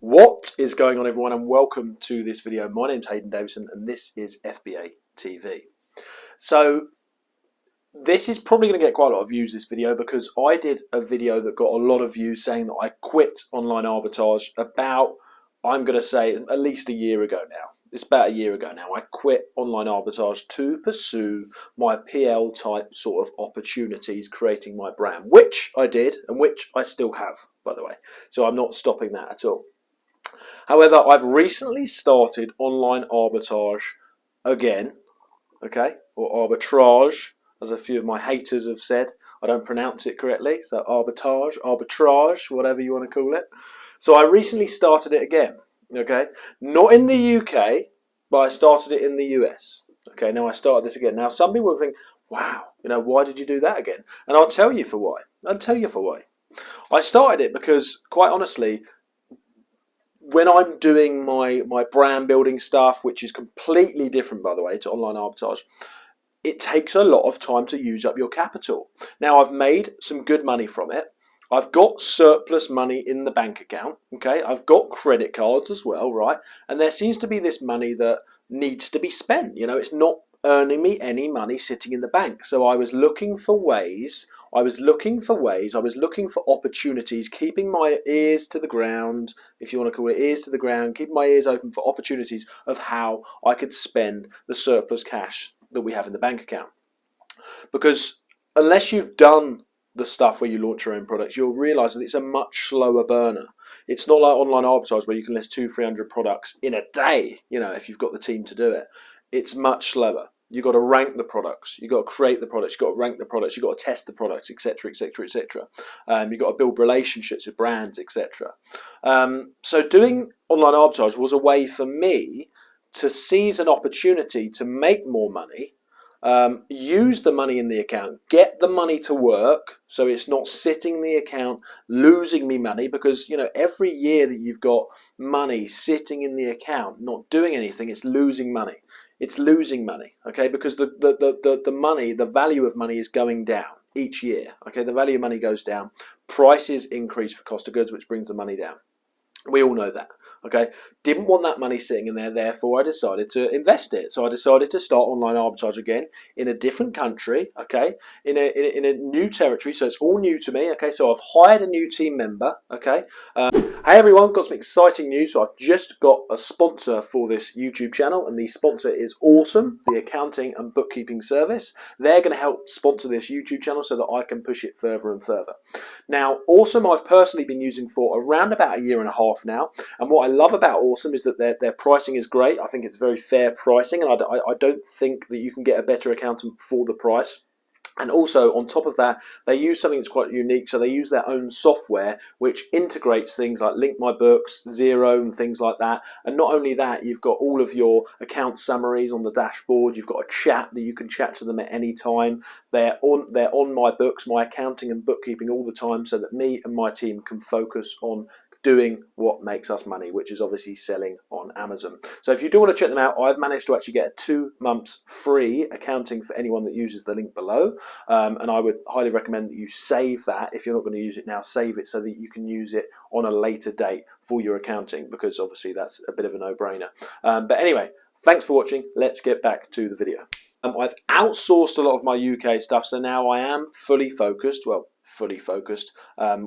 What is going on, everyone, and welcome to this video. My name's Hayden Davison and this is FBA TV. So this is probably going to get quite a lot of views, this video, because I did a video that got a lot of views saying that I quit online arbitrage about, I'm going to say, at least a year ago now. It's about a year ago now. I quit online arbitrage to pursue my PL type sort of opportunities, creating my brand, which I did and which I still have, by the way. So I'm not stopping that at all. However, I've recently started online arbitrage again, okay, or arbitrage, as a few of my haters have said. I don't pronounce it correctly, so arbitrage, whatever you want to call it. So I recently started it again, okay, not in the UK, but I started it in the US. Okay, now I started this again. Now some people will think, wow, why did you do that again? And I'll tell you for why. I started it because, quite honestly, when I'm doing my brand building stuff, which is completely different, by the way, to online arbitrage, it takes a lot of time to use up your capital. Now, I've made some good money from it. I've got surplus money in the bank account, okay? I've got credit cards as well, right? And there seems to be this money that needs to be spent. It's not earning me any money sitting in the bank. So I was looking for ways, I was looking for opportunities, keeping my ears to the ground, if you want to call it ears to the ground, keeping my ears open for opportunities of how I could spend the surplus cash that we have in the bank account. Because unless you've done the stuff where you launch your own products, you'll realize that it's a much slower burner. It's not like online arbitrage where you can list 200-300 products in a day, if you've got the team to do it. It's much slower. You've got to rank the products. You've got to create the products. You've got to rank the products. You've got to test the products, etc., etc., etc. You've got to build relationships with brands, etc. So doing online arbitrage was a way for me to seize an opportunity to make more money, use the money in the account, get the money to work, so it's not sitting in the account losing me money, because every year that you've got money sitting in the account not doing anything, it's losing money. It's losing money, okay, because the money, the value of money is going down each year, okay. The value of money goes down, prices increase for cost of goods, which brings the money down. We all know that, okay. Didn't want that money sitting in there, therefore I decided to invest it. So I decided to start online arbitrage again in a different country, okay, in a new territory. So it's all new to me, okay. So I've hired a new team member, okay. Hey everyone, got some exciting news. So I've just got a sponsor for this YouTube channel, and the sponsor is Awesome, the accounting and bookkeeping service. They're going to help sponsor this YouTube channel so that I can push it further and further. Now, Awesome I've personally been using for around about a year and a half now, and what I love about Awesome is that their pricing is great. I think it's very fair pricing, and I don't think that you can get a better accountant for the price. And also, on top of that, they use something that's quite unique. So they use their own software, which integrates things like Link My Books, Xero, and things like that. And not only that, you've got all of your account summaries on the dashboard. You've got a chat that you can chat to them at any time. They're on my books, my accounting and bookkeeping all the time, so that me and my team can focus on doing what makes us money, which is obviously selling on Amazon. So if you do want to check them out, I've managed to actually get a 2 months free accounting for anyone that uses the link below, and I would highly recommend that you save that. If you're not going to use it now, save it so that you can use it on a later date for your accounting, because obviously that's a bit of a no-brainer. But anyway, thanks for watching. Let's get back to the video. I've outsourced a lot of my UK stuff, so now I am fully focused,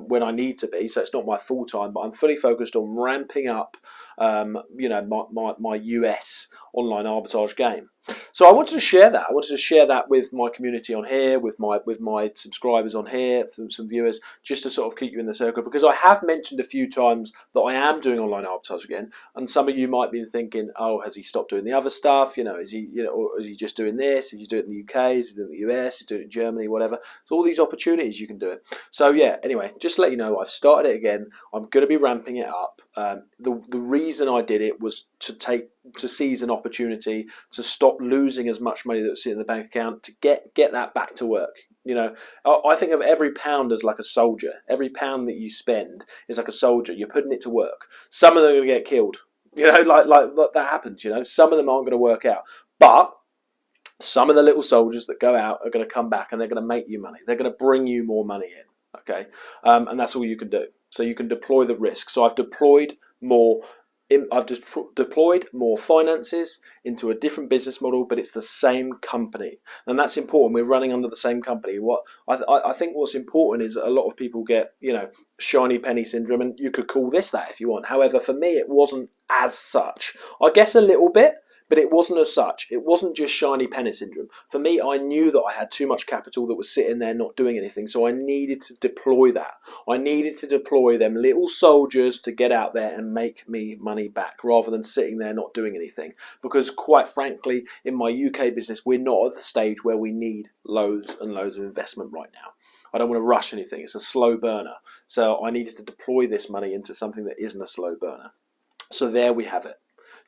when I need to be. So it's not my full time, but I'm fully focused on ramping up, my US online arbitrage game. So I wanted to share that. I wanted to share that with my community on here, with my subscribers on here, some viewers, just to sort of keep you in the circle, because I have mentioned a few times that I am doing online arbitrage again, and some of you might be thinking, oh, has he stopped doing the other stuff? Is he, or is he just doing this? Is he doing it in the UK? Is he doing it in the US? Is he doing it in Germany? Whatever. So all these opportunities you can do it. So yeah. Anyway, just to let you know, I've started it again. I'm going to be ramping it up. The reason I did it was to seize an opportunity, to stop losing as much money that was sitting in the bank account, to get that back to work. I think of every pound as like a soldier. Every pound that you spend is like a soldier. You're putting it to work. Some of them are going to get killed. Like that happens. Some of them aren't going to work out, but some of the little soldiers that go out are going to come back, and they're going to make you money. They're going to bring you more money in. Okay, and that's all you can do. So you can deploy the risk. So I've deployed more. I've deployed more finances into a different business model, but it's the same company, and that's important. We're running under the same company. What I think what's important is that a lot of people get, shiny penny syndrome, and you could call this that if you want. However, for me, it wasn't as such. I guess a little bit, but it wasn't as such. It wasn't just shiny penny syndrome. For me, I knew that I had too much capital that was sitting there not doing anything, so I needed to deploy that. I needed to deploy them little soldiers to get out there and make me money back, rather than sitting there not doing anything. Because quite frankly, in my UK business, we're not at the stage where we need loads and loads of investment right now. I don't want to rush anything. It's a slow burner. So I needed to deploy this money into something that isn't a slow burner. So there we have it.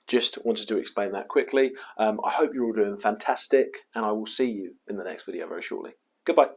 Just wanted to explain that quickly. I hope you're all doing fantastic, and I will see you in the next video very shortly. Goodbye.